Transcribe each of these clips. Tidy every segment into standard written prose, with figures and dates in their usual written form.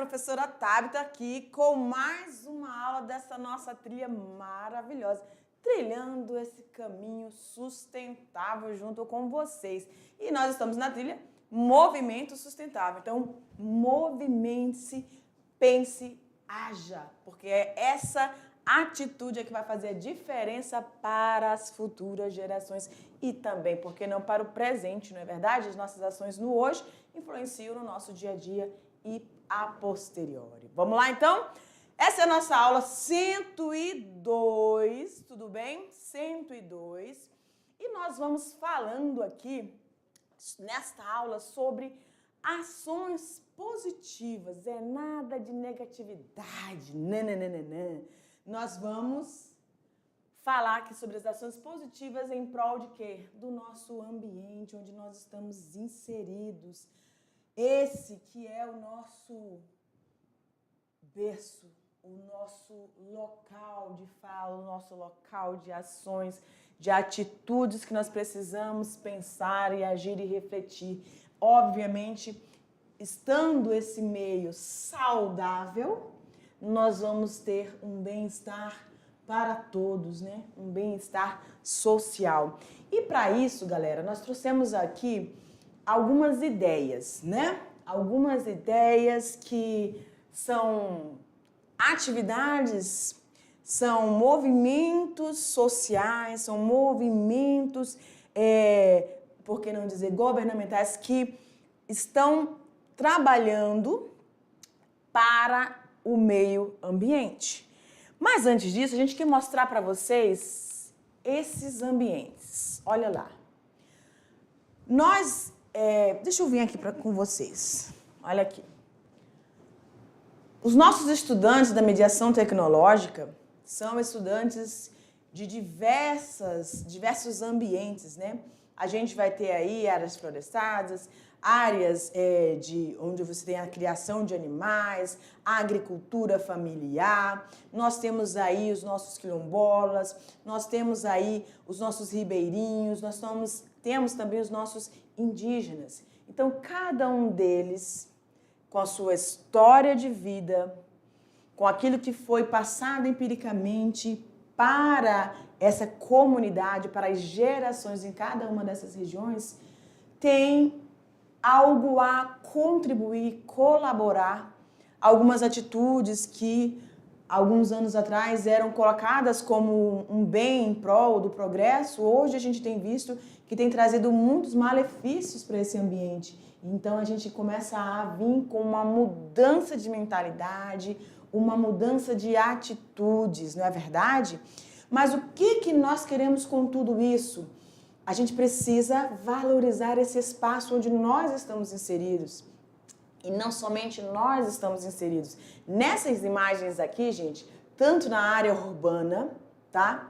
professora Tabita aqui com mais uma aula dessa nossa trilha maravilhosa, trilhando esse caminho sustentável junto com vocês. E nós estamos na trilha Movimento Sustentável. Então, movimente-se, pense, haja, porque é essa atitude é que vai fazer a diferença para as futuras gerações e também, por que não, para o presente, não é verdade? As nossas ações no hoje influenciam no nosso dia a dia e a posteriori. Vamos lá, então? Essa é a nossa aula 102, tudo bem? 102. E nós vamos falando aqui, nesta aula, sobre ações positivas. É nada de negatividade, nananana. Nós vamos falar aqui sobre as ações positivas em prol de quê? Do nosso ambiente, onde nós estamos inseridos. Esse que é o nosso berço, o nosso local de fala, o nosso local de ações, de atitudes que nós precisamos pensar e agir e refletir. Obviamente, estando esse meio saudável, nós vamos ter um bem-estar para todos, né? Um bem-estar social. E para isso, galera, nós trouxemos aqui algumas ideias, né? Algumas ideias que são atividades, são movimentos sociais, são movimentos, por que não dizer, governamentais, que estão trabalhando para o meio ambiente. Mas antes disso, a gente quer mostrar para vocês esses ambientes. Olha lá. Deixa eu vir aqui com vocês. Olha aqui. Os nossos estudantes da mediação tecnológica são estudantes de diversos ambientes, né? A gente vai ter aí áreas florestadas, áreas onde você tem a criação de animais, a agricultura familiar, nós temos aí os nossos quilombolas, nós temos aí os nossos ribeirinhos, nós temos também os nossos indígenas. Então, cada um deles, com a sua história de vida, com aquilo que foi passado empiricamente para essa comunidade, para as gerações em cada uma dessas regiões, tem algo a contribuir, colaborar, algumas atitudes que alguns anos atrás eram colocadas como um bem em prol do progresso, hoje a gente tem visto que tem trazido muitos malefícios para esse ambiente. Então a gente começa a vir com uma mudança de mentalidade, uma mudança de atitudes, não é verdade? Mas o que nós queremos com tudo isso? A gente precisa valorizar esse espaço onde nós estamos inseridos. E não somente nós estamos inseridos. Nessas imagens aqui, gente, tanto na área urbana, tá?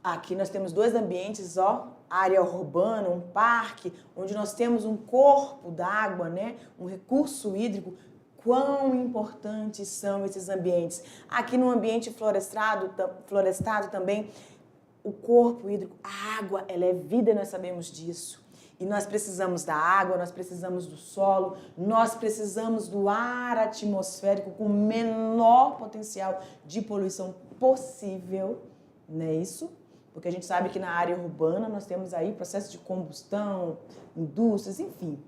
Aqui nós temos dois ambientes, ó, área urbana, um parque, onde nós temos um corpo d'água, né? Um recurso hídrico. Quão importantes são esses ambientes. Aqui no ambiente florestado também, o corpo hídrico, a água, ela é vida, nós sabemos disso. E nós precisamos da água, nós precisamos do solo, nós precisamos do ar atmosférico com o menor potencial de poluição possível, não é isso? Porque a gente sabe que na área urbana nós temos aí processo de combustão, indústrias, enfim,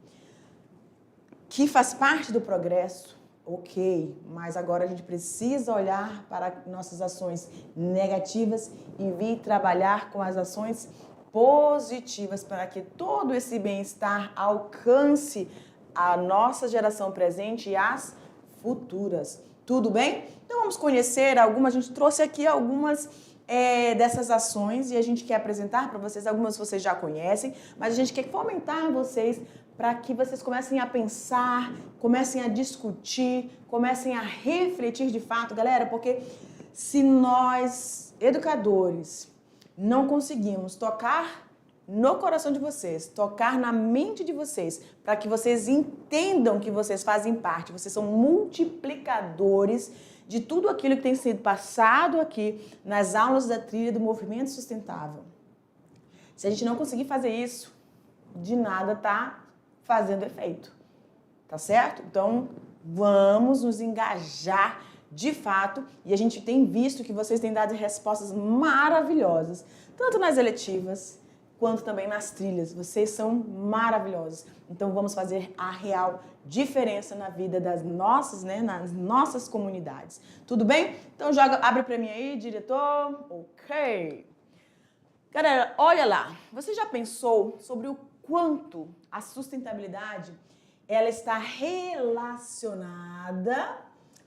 que faz parte do progresso, ok, mas agora a gente precisa olhar para nossas ações negativas e vir trabalhar com as ações positivas para que todo esse bem-estar alcance a nossa geração presente e as futuras. Tudo bem? Então vamos conhecer algumas, a gente trouxe aqui algumas dessas ações e a gente quer apresentar para vocês, algumas vocês já conhecem, mas a gente quer fomentar vocês para que vocês comecem a pensar, comecem a discutir, comecem a refletir de fato, galera, porque se nós, educadores, não conseguimos tocar no coração de vocês, tocar na mente de vocês, para que vocês entendam que vocês fazem parte, vocês são multiplicadores de tudo aquilo que tem sido passado aqui nas aulas da trilha do movimento sustentável. Se a gente não conseguir fazer isso, de nada tá fazendo efeito, tá certo? Então, Vamos nos engajar de fato, e a gente tem visto que vocês têm dado respostas maravilhosas, tanto nas eletivas, quanto também nas trilhas. Vocês são maravilhosos. Então vamos fazer a real diferença na vida das nossas, né, nas nossas comunidades. Tudo bem? Então abre para mim aí, diretor. Ok. Galera, olha lá. Você já pensou sobre o quanto a sustentabilidade ela está relacionada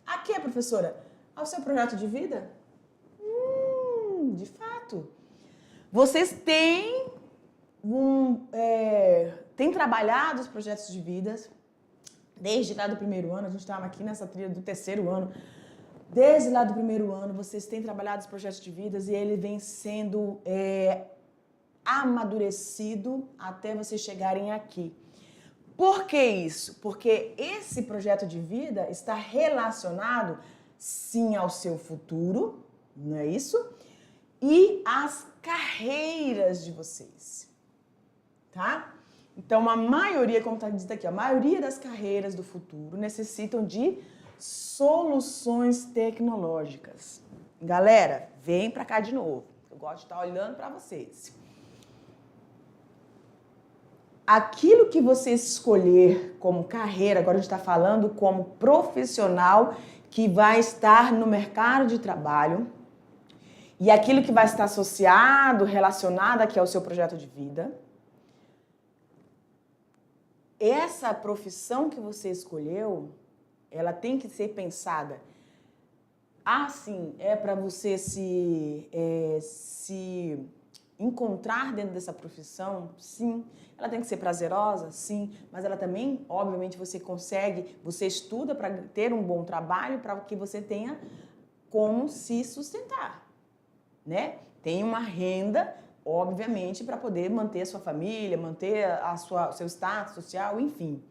a quê, professora? Ao seu projeto de vida? De fato. Vocês têm trabalhado os projetos de vida desde lá do primeiro ano. A gente estava aqui nessa trilha do terceiro ano. Desde lá do primeiro ano, vocês têm trabalhado os projetos de vidas e ele vem sendo amadurecido até vocês chegarem aqui. Por que isso? Porque esse projeto de vida está relacionado, sim, ao seu futuro, não é isso? E às carreiras de vocês, tá? Então, a maioria, como está dito aqui, a maioria das carreiras do futuro necessitam de soluções tecnológicas. Galera, vem para cá de novo. Eu gosto de estar olhando para vocês. Aquilo que você escolher como carreira, agora a gente está falando como profissional que vai estar no mercado de trabalho e aquilo que vai estar associado, relacionado aqui ao seu projeto de vida, essa profissão que você escolheu, ela tem que ser pensada. Sim, é para você se encontrar dentro dessa profissão, sim. Ela tem que ser prazerosa, sim. Mas ela também, obviamente, você estuda para ter um bom trabalho, para que você tenha como se sustentar, né? Tem uma renda, obviamente, para poder manter a sua família, manter o seu status social, enfim.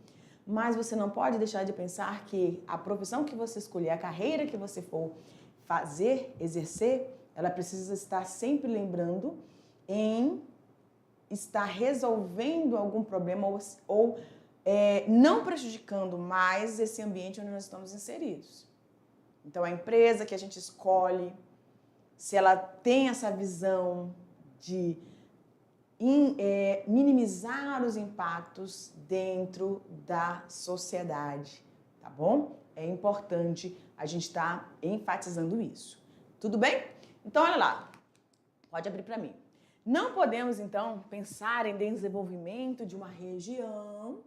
Mas você não pode deixar de pensar que a profissão que você escolher, a carreira que você for fazer, exercer, ela precisa estar sempre lembrando em estar resolvendo algum problema ou não prejudicando mais esse ambiente onde nós estamos inseridos. Então, a empresa que a gente escolhe, se ela tem essa visão de minimizar os impactos dentro da sociedade, tá bom? É importante a gente estar enfatizando isso. Tudo bem? Então, olha lá. Pode abrir para mim. Não podemos, então, pensar em desenvolvimento de uma região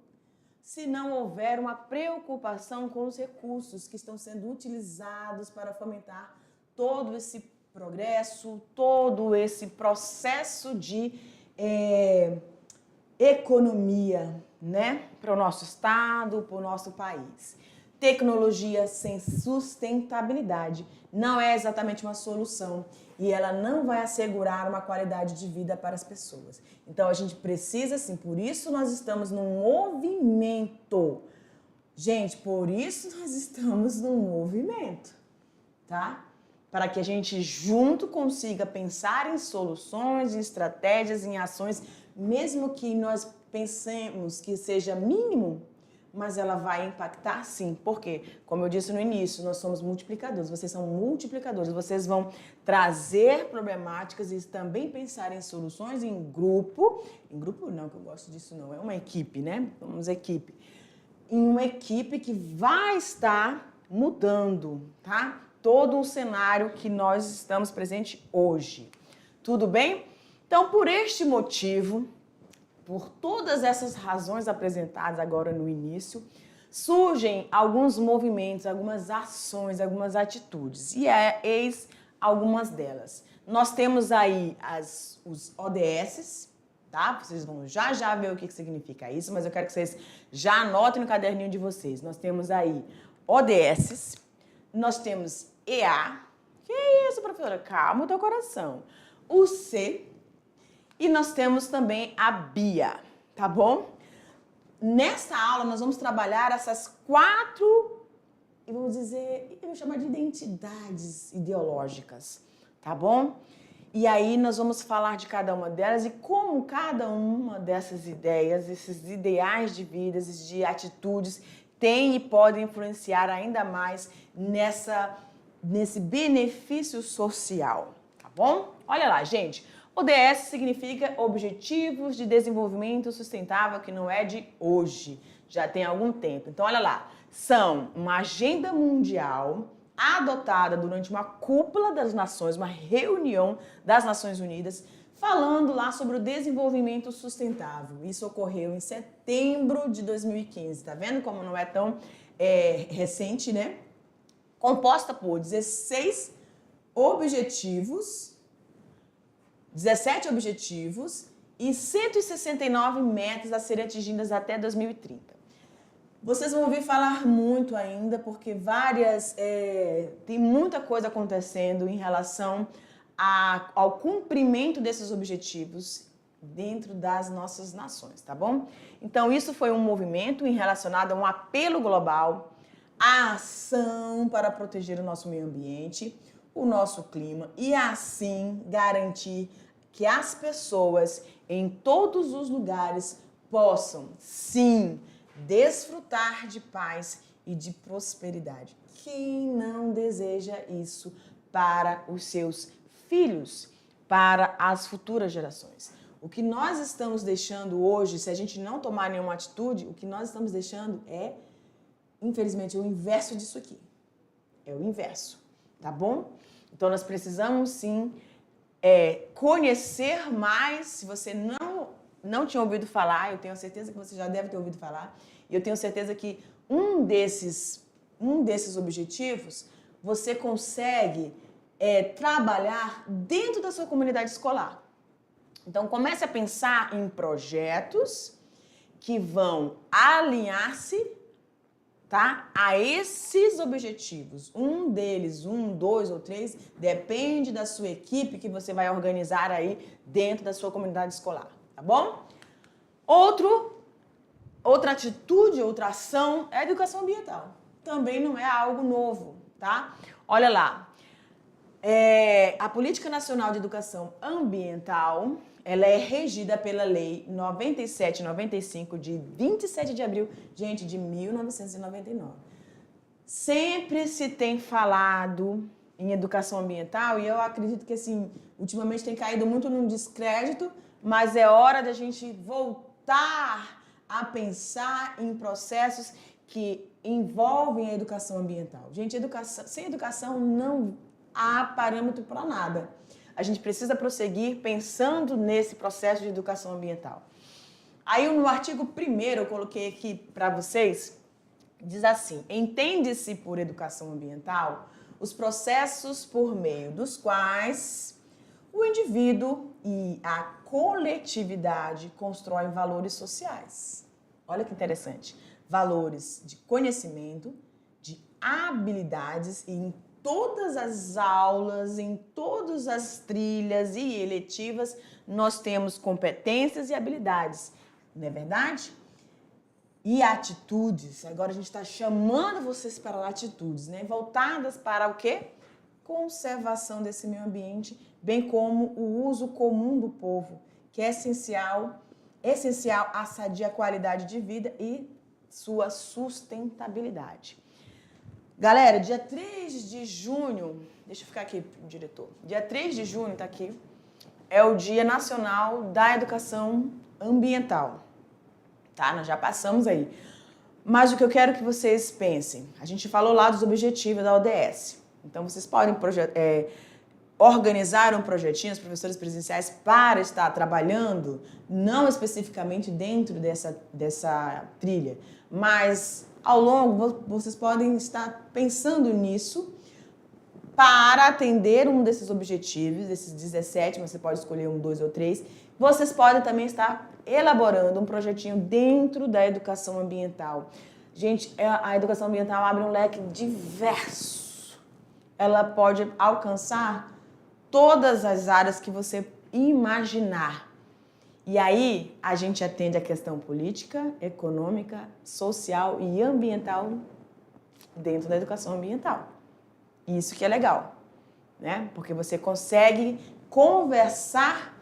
se não houver uma preocupação com os recursos que estão sendo utilizados para fomentar todo esse progresso, todo esse processo de economia, né? Para o nosso estado, para o nosso país. Tecnologia sem sustentabilidade não é exatamente uma solução e ela não vai assegurar uma qualidade de vida para as pessoas. Então, a gente precisa, sim, por isso nós estamos num movimento. Gente, por isso nós estamos num movimento, tá? Para que a gente junto consiga pensar em soluções, em estratégias, em ações, mesmo que nós pensemos que seja mínimo, mas ela vai impactar sim. Por quê? Como eu disse no início, nós somos multiplicadores, vocês são multiplicadores, vocês vão trazer problemáticas e também pensar em soluções em grupo não, que eu gosto disso não, é uma equipe, né? Vamos equipe. Em uma equipe que vai estar mudando, tá? Todo o cenário que nós estamos presente hoje. Tudo bem? Então, por este motivo, por todas essas razões apresentadas agora no início, surgem alguns movimentos, algumas ações, algumas atitudes. E eis algumas delas. Nós temos aí os ODS, tá? Vocês vão já ver o que significa isso, mas eu quero que vocês já anotem no caderninho de vocês. Nós temos aí ODS, nós temos EA, que isso, professora? Calma o teu coração. O C, e nós temos também a BIA, tá bom? Nessa aula nós vamos trabalhar essas 4, eu vou chamar de identidades ideológicas, tá bom? E aí nós vamos falar de cada uma delas e como cada uma dessas ideias, esses ideais de vida, de atitudes, têm e podem influenciar ainda mais nesse benefício social, tá bom? Olha lá, gente. ODS significa Objetivos de Desenvolvimento Sustentável, que não é de hoje, já tem algum tempo. Então, olha lá, são uma agenda mundial adotada durante uma cúpula das nações, uma reunião das Nações Unidas, falando lá sobre o desenvolvimento sustentável. Isso ocorreu em setembro de 2015, tá vendo como não é tão recente, né? Composta por 17 objetivos e 169 metas a serem atingidas até 2030. Vocês vão ouvir falar muito ainda, porque tem muita coisa acontecendo em relação ao cumprimento desses objetivos dentro das nossas nações, tá bom? Então, isso foi um movimento relacionado a um apelo global, a ação para proteger o nosso meio ambiente, o nosso clima e assim garantir que as pessoas em todos os lugares possam, sim, desfrutar de paz e de prosperidade. Quem não deseja isso para os seus filhos, para as futuras gerações? O que nós estamos deixando hoje, se a gente não tomar nenhuma atitude, o que nós estamos deixando é, infelizmente, o inverso disso aqui. É o inverso, tá bom? Então, nós precisamos, sim, conhecer mais. Se você não tinha ouvido falar, eu tenho certeza que você já deve ter ouvido falar, e eu tenho certeza que um desses objetivos você consegue trabalhar dentro da sua comunidade escolar. Então, comece a pensar em projetos que vão alinhar-se, tá, a esses objetivos. Um deles, 1, 2 ou 3, depende da sua equipe que você vai organizar aí dentro da sua comunidade escolar, tá bom? Outra atitude, outra ação é a educação ambiental. Também não é algo novo, tá? Olha lá, a Política Nacional de Educação Ambiental, ela é regida pela Lei 9795 de 27 de abril, gente, de 1999. Sempre se tem falado em educação ambiental e eu acredito que, assim, ultimamente tem caído muito num descrédito, mas é hora da gente voltar a pensar em processos que envolvem a educação ambiental. Gente, sem educação não há parâmetro para nada. A gente precisa prosseguir pensando nesse processo de educação ambiental. Aí no artigo 1º, eu coloquei aqui para vocês, diz assim: entende-se por educação ambiental os processos por meio dos quais o indivíduo e a coletividade constroem valores sociais. Olha que interessante. Valores de conhecimento, de habilidades, e em todas as aulas, em todas as trilhas e eletivas, nós temos competências e habilidades, não é verdade? E atitudes, agora a gente está chamando vocês para atitudes, né? Voltadas para o quê? Conservação desse meio ambiente, bem como o uso comum do povo, que é essencial à sadia qualidade de vida e sua sustentabilidade. Galera, dia 3 de junho, deixa eu ficar aqui, diretor. Dia 3 de junho, tá aqui, é o Dia Nacional da Educação Ambiental. Tá? Nós já passamos aí. Mas o que eu quero que vocês pensem, a gente falou lá dos objetivos da ODS. Então, vocês podem organizar um projetinho, os professores presenciais, para estar trabalhando, não especificamente dentro dessa trilha, mas ao longo vocês podem estar pensando nisso para atender um desses objetivos, desses 17, você pode escolher 1, 2 ou 3. Vocês podem também estar elaborando um projetinho dentro da educação ambiental. Gente, a educação ambiental abre um leque diverso. Ela pode alcançar todas as áreas que você imaginar. E aí, a gente atende a questão política, econômica, social e ambiental dentro da educação ambiental. Isso que é legal, né? Porque você consegue conversar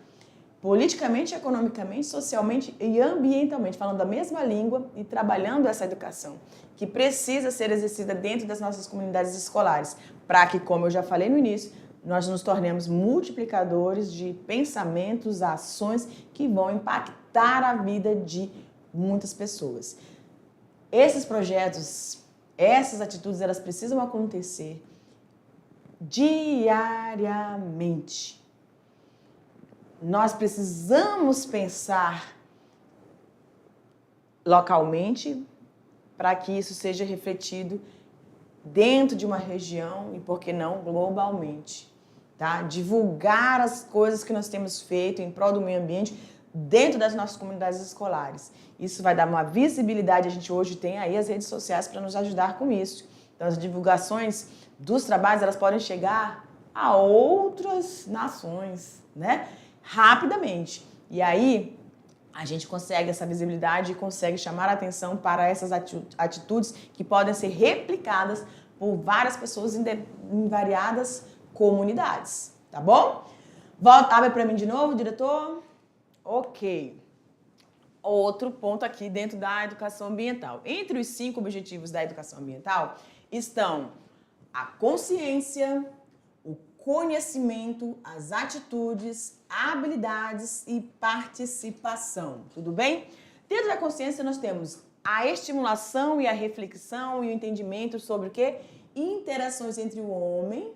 politicamente, economicamente, socialmente e ambientalmente, falando a mesma língua e trabalhando essa educação, que precisa ser exercida dentro das nossas comunidades escolares, para que, como eu já falei no início, nós nos tornemos multiplicadores de pensamentos, ações que vão impactar a vida de muitas pessoas. Esses projetos, essas atitudes, elas precisam acontecer diariamente. Nós precisamos pensar localmente para que isso seja refletido dentro de uma região e, por que não, globalmente. Tá? Divulgar as coisas que nós temos feito em prol do meio ambiente dentro das nossas comunidades escolares. Isso vai dar uma visibilidade, a gente hoje tem aí as redes sociais para nos ajudar com isso. Então, as divulgações dos trabalhos, elas podem chegar a outras nações, né? Rapidamente. E aí, a gente consegue essa visibilidade e consegue chamar a atenção para essas atitudes que podem ser replicadas por várias pessoas em variadas comunidades, tá bom? Abre para mim de novo, diretor. Ok. Outro ponto aqui dentro da educação ambiental. Entre os 5 objetivos da educação ambiental estão a consciência, o conhecimento, as atitudes, habilidades e participação. Tudo bem? Dentro da consciência nós temos a estimulação e a reflexão e o entendimento sobre o quê? Interações entre o homem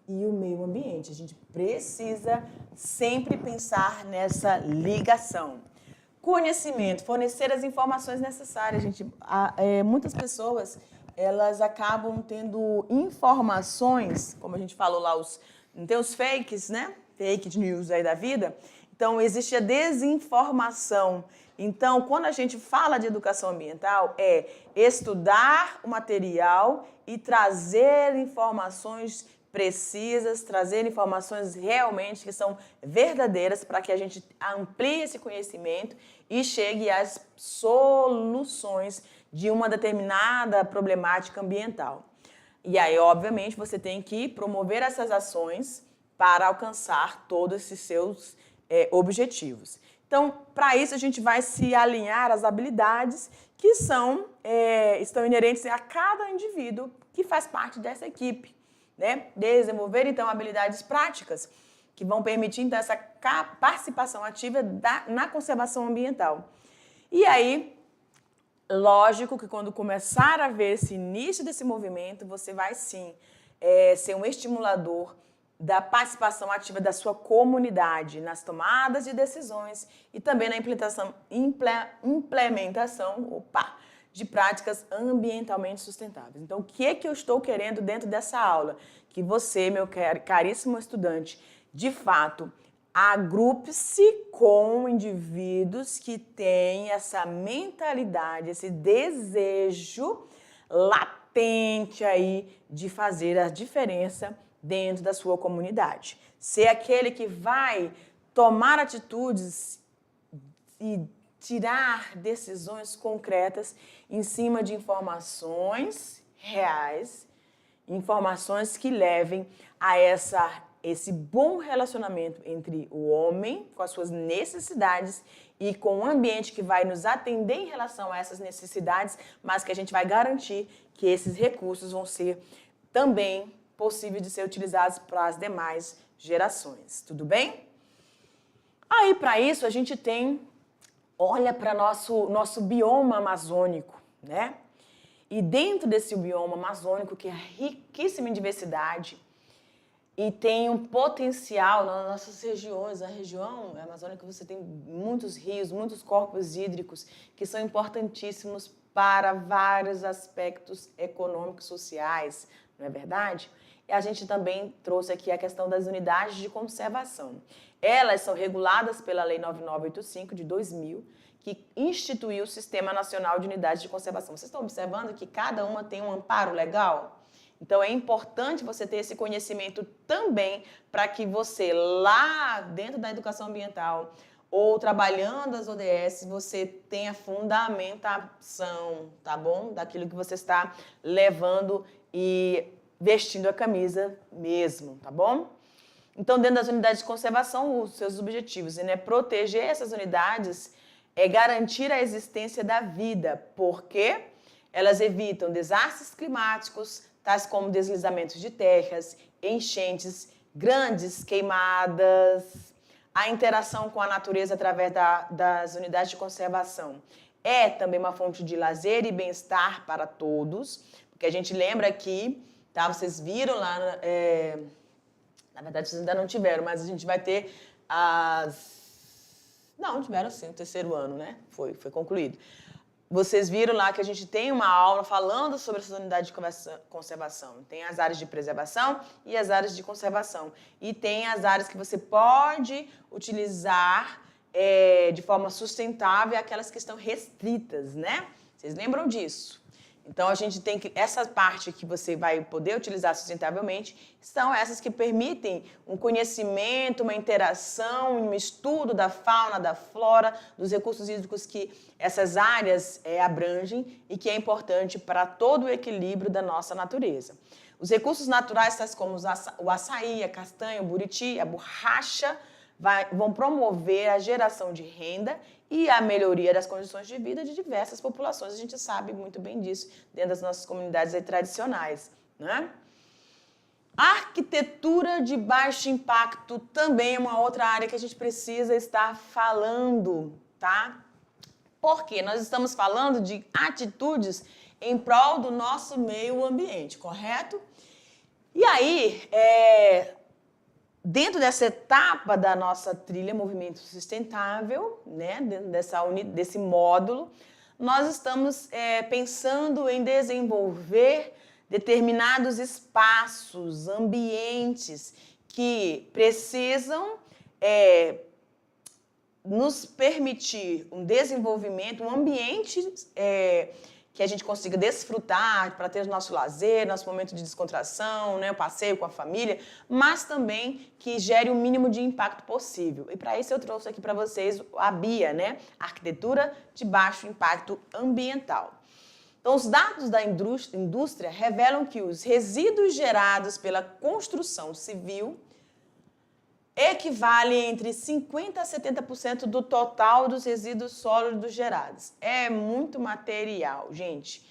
e o meio ambiente. A gente precisa sempre pensar nessa ligação. Conhecimento, fornecer as informações necessárias. Muitas pessoas, elas acabam tendo informações, como a gente falou lá, tem os fakes, né? Fake news aí da vida. Então, existe a desinformação. Então, quando a gente fala de educação ambiental, é estudar o material e trazer informações precisas, trazer informações realmente que são verdadeiras para que a gente amplie esse conhecimento e chegue às soluções de uma determinada problemática ambiental. E aí, obviamente, você tem que promover essas ações para alcançar todos esses seus objetivos. Então, para isso, a gente vai se alinhar às habilidades que estão inerentes a cada indivíduo que faz parte dessa equipe. Né? Desenvolver, então, habilidades práticas que vão permitir, então, essa participação ativa na conservação ambiental. E aí, lógico que quando começar a ver esse início desse movimento, você vai, sim, ser um estimulador da participação ativa da sua comunidade nas tomadas de decisões e também na implementação de práticas ambientalmente sustentáveis. Então, o que é que eu estou querendo dentro dessa aula? Que você, meu caríssimo estudante, de fato, agrupe-se com indivíduos que têm essa mentalidade, esse desejo latente aí de fazer a diferença dentro da sua comunidade. Ser aquele que vai tomar atitudes e tirar decisões concretas em cima de informações reais, informações que levem a esse bom relacionamento entre o homem com as suas necessidades e com o ambiente que vai nos atender em relação a essas necessidades, mas que a gente vai garantir que esses recursos vão ser também possíveis de ser utilizados para as demais gerações. Tudo bem? Aí, para isso, a gente olha para nosso bioma amazônico, né? E dentro desse bioma amazônico, que é riquíssimo em diversidade e tem um potencial nas nossas regiões, a região amazônica você tem muitos rios, muitos corpos hídricos que são importantíssimos para vários aspectos econômicos, sociais, não é verdade? E a gente também trouxe aqui a questão das unidades de conservação. Elas são reguladas pela Lei 9985 de 2000, que instituiu o Sistema Nacional de Unidades de Conservação. Vocês estão observando que cada uma tem um amparo legal? Então, é importante você ter esse conhecimento também para que você, lá dentro da educação ambiental ou trabalhando as ODS, você tenha fundamentação, tá bom? Daquilo que você está levando e vestindo a camisa mesmo, tá bom? Então, dentro das unidades de conservação, os seus objetivos, né? Proteger essas unidades é garantir a existência da vida, porque elas evitam desastres climáticos, tais como deslizamentos de terras, enchentes, grandes queimadas. A interação com a natureza através das unidades de conservação é também uma fonte de lazer e bem-estar para todos, porque a gente lembra aqui, tá? Vocês viram lá, na verdade vocês ainda não tiveram, mas a gente vai ter Não, tiveram sim, o terceiro ano, né? Foi concluído. Vocês viram lá que a gente tem uma aula falando sobre essas unidades de conservação. Tem as áreas de preservação e as áreas de conservação. E tem as áreas que você pode utilizar de forma sustentável e aquelas que estão restritas, né? Vocês lembram disso? Então, a gente tem que... Essa parte que você vai poder utilizar sustentavelmente são essas que permitem um conhecimento, uma interação, um estudo da fauna, da flora, dos recursos hídricos que essas áreas abrangem e que é importante para todo o equilíbrio da nossa natureza. Os recursos naturais, tais como o açaí, a castanha, o buriti, a borracha, vão promover a geração de renda e a melhoria das condições de vida de diversas populações. A gente sabe muito bem disso dentro das nossas comunidades tradicionais, né? A arquitetura de baixo impacto também é uma outra área que a gente precisa estar falando, tá? Porque nós estamos falando de atitudes em prol do nosso meio ambiente, correto? E aí, dentro dessa etapa da nossa trilha Movimento Sustentável, né, dentro desse módulo, nós estamos pensando em desenvolver determinados espaços, ambientes que precisam nos permitir um desenvolvimento, um ambiente que a gente consiga desfrutar para ter o nosso lazer, nosso momento de descontração, né, o passeio com a família, mas também que gere o mínimo de impacto possível. E para isso eu trouxe aqui para vocês a BIA, né, Arquitetura de Baixo Impacto Ambiental. Então, os dados da indústria revelam que os resíduos gerados pela construção civil equivale entre 50% a 70% do total dos resíduos sólidos gerados. É muito material, gente.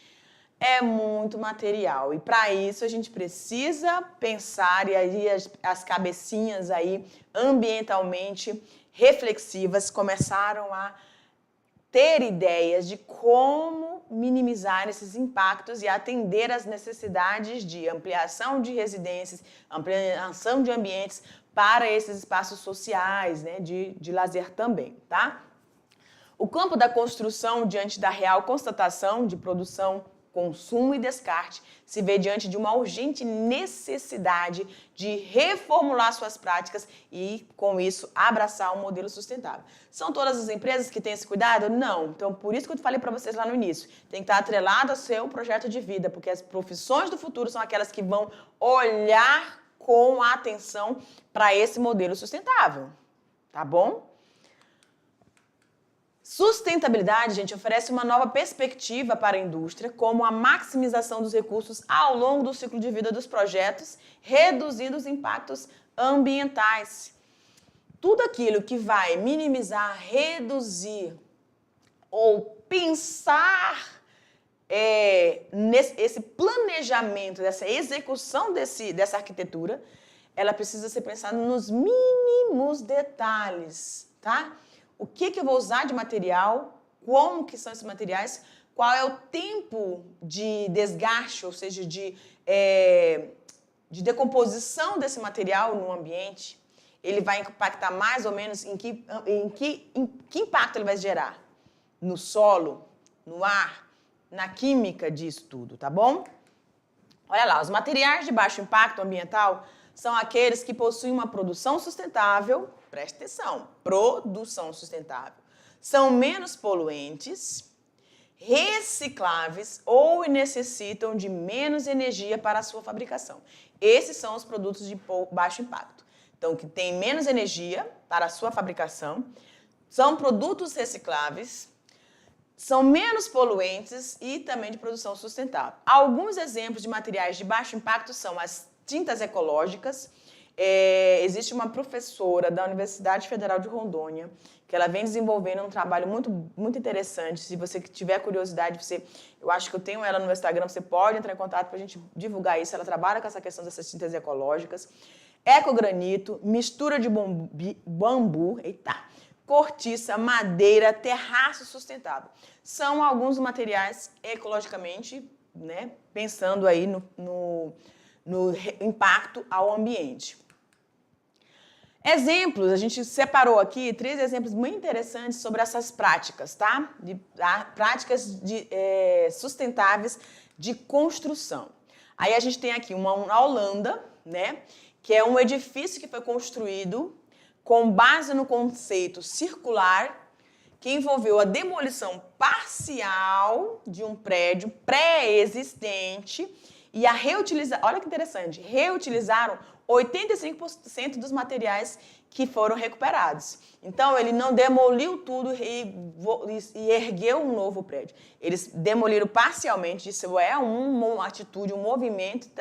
É muito material. E para isso a gente precisa pensar, e aí as cabecinhas aí ambientalmente reflexivas começaram a ter ideias de como minimizar esses impactos e atender às necessidades de ampliação de residências, ampliação de ambientes para esses espaços sociais, né, de lazer também, tá? O campo da construção, diante da real constatação de produção, consumo e descarte, se vê diante de uma urgente necessidade de reformular suas práticas e, com isso, abraçar um modelo sustentável. São todas as empresas que têm esse cuidado? Não. Então, por isso que eu falei para vocês lá no início, tem que estar atrelado ao seu projeto de vida, porque as profissões do futuro são aquelas que vão olhar com atenção para esse modelo sustentável, tá bom? Sustentabilidade, gente, oferece uma nova perspectiva para a indústria, como a maximização dos recursos ao longo do ciclo de vida dos projetos, reduzindo os impactos ambientais. Tudo aquilo que vai minimizar, reduzir ou pensar esse planejamento, dessa execução dessa arquitetura, ela precisa ser pensada nos mínimos detalhes, tá? O que eu vou usar de material, como que são esses materiais, qual é o tempo de desgaste, ou seja, de decomposição desse material no ambiente, ele vai impactar mais ou menos em que impacto ele vai gerar? No solo, no ar, na química disso tudo, tá bom? Olha lá, os materiais de baixo impacto ambiental são aqueles que possuem uma produção sustentável, preste atenção, produção sustentável, são menos poluentes, recicláveis ou necessitam de menos energia para a sua fabricação. Esses são os produtos de baixo impacto. Então, que tem menos energia para a sua fabricação, são produtos recicláveis, são menos poluentes e também de produção sustentável. Alguns exemplos de materiais de baixo impacto são as tintas ecológicas, Existe uma professora da Universidade Federal de Rondônia que ela vem desenvolvendo um trabalho muito interessante. Se você tiver curiosidade, eu acho que eu tenho ela no meu Instagram, você pode entrar em contato para a gente divulgar isso. Ela trabalha com essa questão dessas tintas ecológicas. Ecogranito, mistura de bambu, cortiça, madeira, terraço sustentável. São alguns materiais ecologicamente, né, pensando aí no impacto ao ambiente. Exemplos, a gente separou aqui 3 exemplos muito interessantes sobre essas práticas, tá? Práticas sustentáveis de construção. Aí a gente tem aqui uma na Holanda, né? Que é um edifício que foi construído com base no conceito circular, que envolveu a demolição parcial de um prédio pré-existente e a reutilização. Olha que interessante, reutilizaram 85% dos materiais que foram recuperados. Então, ele não demoliu tudo e ergueu um novo prédio. Eles demoliram parcialmente, isso é uma atitude, um movimento que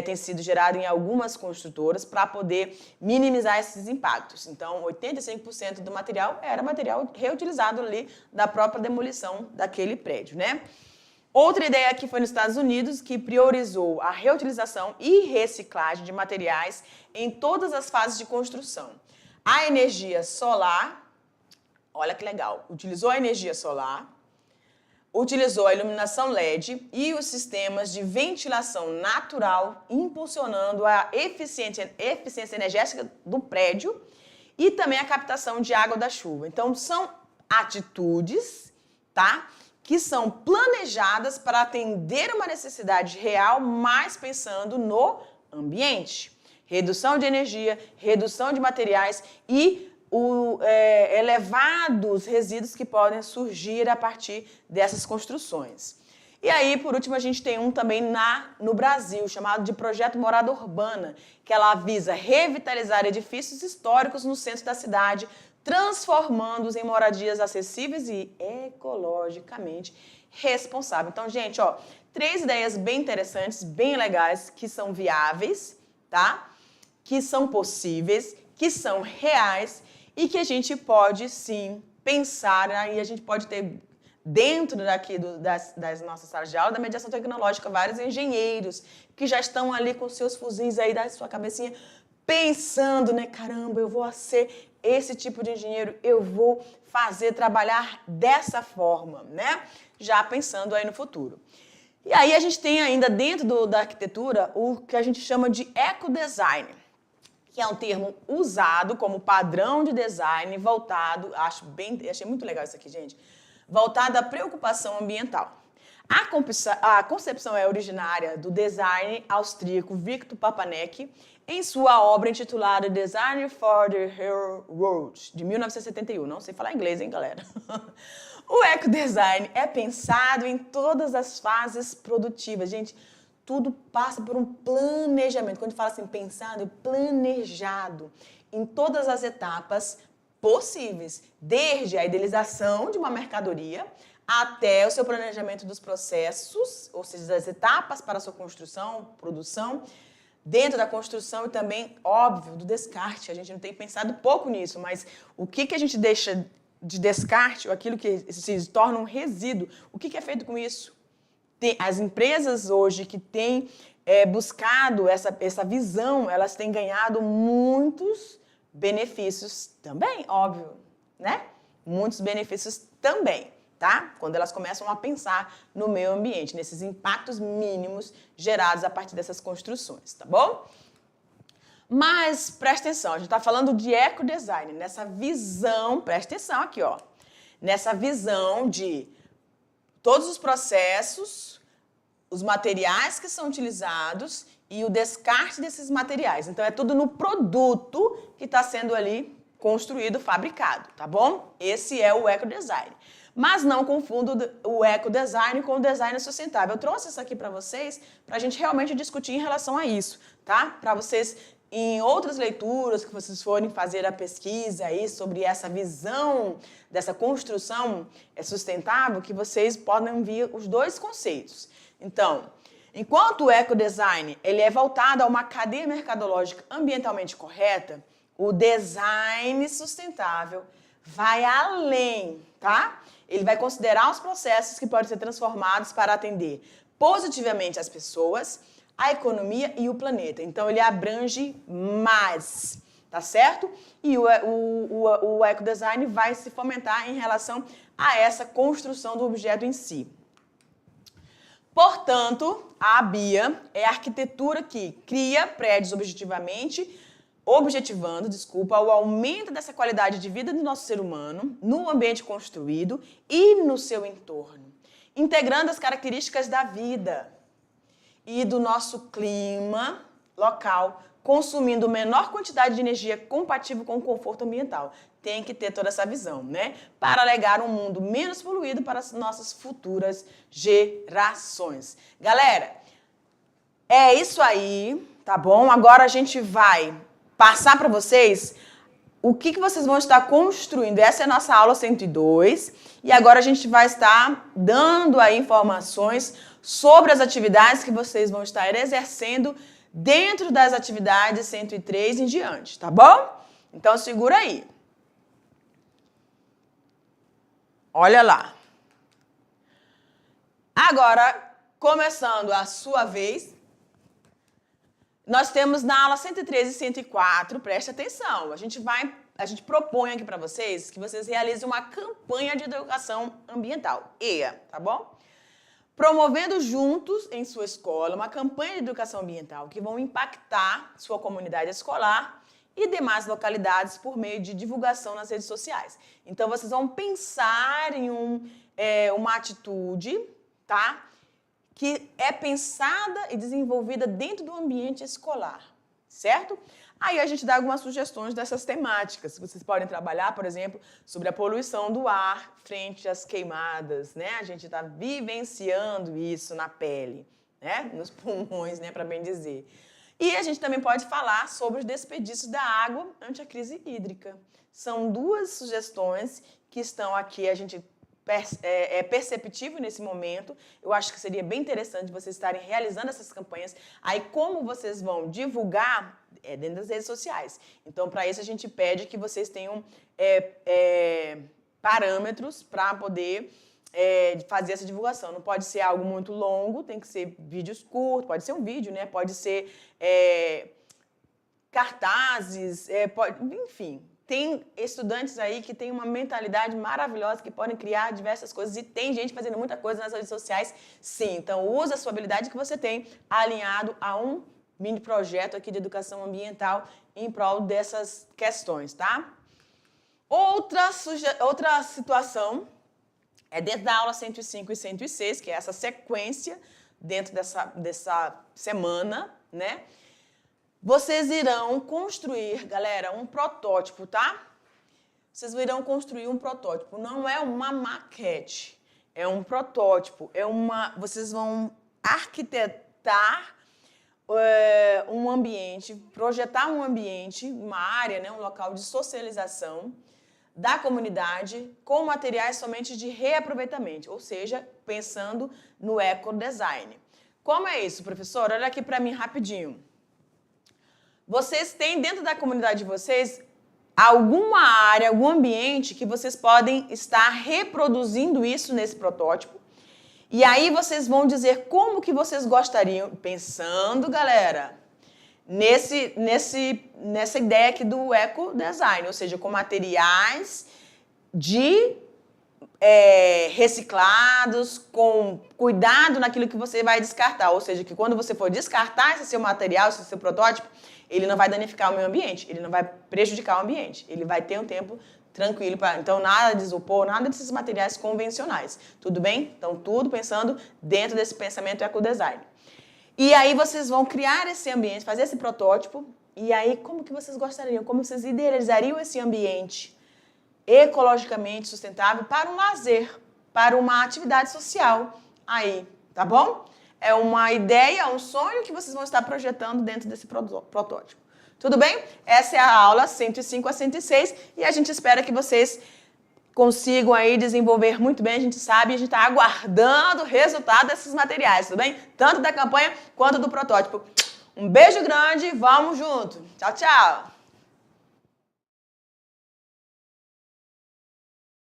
tem sido gerado em algumas construtoras para poder minimizar esses impactos. Então, 85% do material era material reutilizado ali da própria demolição daquele prédio, né? Outra ideia aqui foi nos Estados Unidos, que priorizou a reutilização e reciclagem de materiais em todas as fases de construção. A energia solar, olha que legal, utilizou a energia solar, utilizou a iluminação LED e os sistemas de ventilação natural, impulsionando a eficiência energética do prédio e também a captação de água da chuva. Então, são atitudes, tá? Que são planejadas para atender uma necessidade real, mas pensando no ambiente. Redução de energia, redução de materiais e elevados resíduos que podem surgir a partir dessas construções. E aí, por último, a gente tem um também no Brasil, chamado de Projeto Morada Urbana, que ela visa revitalizar edifícios históricos no centro da cidade, transformando-os em moradias acessíveis e ecologicamente responsáveis. Então, gente, 3 ideias bem interessantes, bem legais, que são viáveis, tá? Que são possíveis, que são reais e que a gente pode, sim, pensar, aí a gente pode ter dentro daqui das nossas salas de aula da mediação tecnológica vários engenheiros que já estão ali com seus fuzis aí da sua cabecinha pensando, né? Caramba, eu vou ser esse tipo de engenheiro, eu vou trabalhar dessa forma, né? Já pensando aí no futuro. E aí a gente tem ainda dentro da arquitetura o que a gente chama de ecodesign, que é um termo usado como padrão de design voltado, achei muito legal isso aqui, gente, voltado à preocupação ambiental. A concepção é originária do designer austríaco Victor Papanek, em sua obra intitulada Design for the Real World, de 1971. Não sei falar inglês, hein, galera? O ecodesign é pensado em todas as fases produtivas. Gente, tudo passa por um planejamento. Quando fala assim, pensado, planejado em todas as etapas possíveis, desde a idealização de uma mercadoria até o seu planejamento dos processos, ou seja, das etapas para a sua construção, produção, dentro da construção e também, óbvio, do descarte. A gente não tem pensado pouco nisso, mas o que a gente deixa de descarte, ou aquilo que se torna um resíduo, o que é feito com isso? As empresas hoje que têm buscado essa visão, elas têm ganhado muitos benefícios também, óbvio, né? Muitos benefícios também, tá? Quando elas começam a pensar no meio ambiente, nesses impactos mínimos gerados a partir dessas construções, tá bom? Mas presta atenção, a gente está falando de ecodesign, nessa visão, presta atenção aqui, ó, nessa visão de todos os processos, os materiais que são utilizados e o descarte desses materiais. Então, é tudo no produto que está sendo ali construído, fabricado, tá bom? Esse é o ecodesign. Mas não confunda o ecodesign com o design sustentável. Eu trouxe isso aqui para vocês, para a gente realmente discutir em relação a isso, tá? Para vocês, em outras leituras que vocês forem fazer a pesquisa aí sobre essa visão dessa construção sustentável, que vocês podem ver os dois conceitos. Então, Enquanto o ecodesign ele é voltado a uma cadeia mercadológica ambientalmente correta, o design sustentável vai além, tá? Ele vai considerar os processos que podem ser transformados para atender positivamente as pessoas, a economia e o planeta. Então, ele abrange mais, tá certo? E o ecodesign vai se fomentar em relação a essa construção do objeto em si. Portanto, a BIA é a arquitetura que cria prédios objetivando o aumento dessa qualidade de vida do nosso ser humano no ambiente construído e no seu entorno, integrando as características da vida e do nosso clima local, consumindo menor quantidade de energia compatível com o conforto ambiental. Tem que ter toda essa visão, né? Para alegar um mundo menos poluído para as nossas futuras gerações. Galera, é isso aí, tá bom? Agora a gente vai passar para vocês o que vocês vão estar construindo. Essa é a nossa aula 102 e agora a gente vai estar dando aí informações sobre as atividades que vocês vão estar exercendo dentro das atividades 103 em diante, tá bom? Então segura aí. Olha lá. Agora, começando a sua vez, nós temos na aula 113 e 104, preste atenção, a gente propõe aqui para vocês que vocês realizem uma campanha de educação ambiental, EA, tá bom? Promovendo juntos em sua escola uma campanha de educação ambiental que vão impactar sua comunidade escolar e demais localidades por meio de divulgação nas redes sociais. Então, vocês vão pensar em uma atitude, tá? Que é pensada e desenvolvida dentro do ambiente escolar, certo? Aí a gente dá algumas sugestões dessas temáticas. Vocês podem trabalhar, por exemplo, sobre a poluição do ar frente às queimadas, né? A gente está vivenciando isso na pele, né? Nos pulmões, né? Para bem dizer. E a gente também pode falar sobre os desperdícios da água ante a crise hídrica. São duas sugestões que estão aqui, a gente é perceptível nesse momento. Eu acho que seria bem interessante vocês estarem realizando essas campanhas. Aí, como vocês vão divulgar? Dentro das redes sociais. Então, para isso, a gente pede que vocês tenham parâmetros para poder fazer essa divulgação. Não pode ser algo muito longo, tem que ser vídeos curtos, pode ser um vídeo, né? Pode ser cartazes, enfim. Tem estudantes aí que têm uma mentalidade maravilhosa, que podem criar diversas coisas, e tem gente fazendo muita coisa nas redes sociais, sim. Então, usa a sua habilidade que você tem alinhado a um mini projeto aqui de educação ambiental em prol dessas questões, tá? Outra situação é dentro da aula 105 e 106, que é essa sequência dentro dessa semana, né? Vocês irão construir, galera, um protótipo, tá? Vocês irão construir um protótipo. Não é uma maquete, é um protótipo. Vocês vão arquitetar um ambiente, projetar um ambiente, uma área, né, um local de socialização da comunidade com materiais somente de reaproveitamento, ou seja, pensando no ecodesign. Como é isso, professor? Olha aqui para mim rapidinho. Vocês têm dentro da comunidade de vocês alguma área, algum ambiente que vocês podem estar reproduzindo isso nesse protótipo. E aí vocês vão dizer como que vocês gostariam, pensando, galera, nessa ideia aqui do ecodesign, ou seja, com materiais reciclados, com cuidado naquilo que você vai descartar, ou seja, que quando você for descartar esse seu material, esse seu protótipo, ele não vai danificar o meio ambiente, ele não vai prejudicar o ambiente, ele vai ter um tempo tranquilo. Então, nada de isopor, nada desses materiais convencionais. Tudo bem? Então, tudo pensando dentro desse pensamento ecodesign. E aí, vocês vão criar esse ambiente, fazer esse protótipo. E aí, como que vocês gostariam? Como vocês idealizariam esse ambiente ecologicamente sustentável para um lazer, para uma atividade social? Aí, tá bom? É uma ideia, um sonho que vocês vão estar projetando dentro desse protótipo. Tudo bem? Essa é a aula 105 a 106 e a gente espera que vocês consigam aí desenvolver muito bem. A gente sabe, a gente está aguardando o resultado desses materiais, tudo bem? Tanto da campanha quanto do protótipo. Um beijo grande, vamos junto. Tchau, tchau!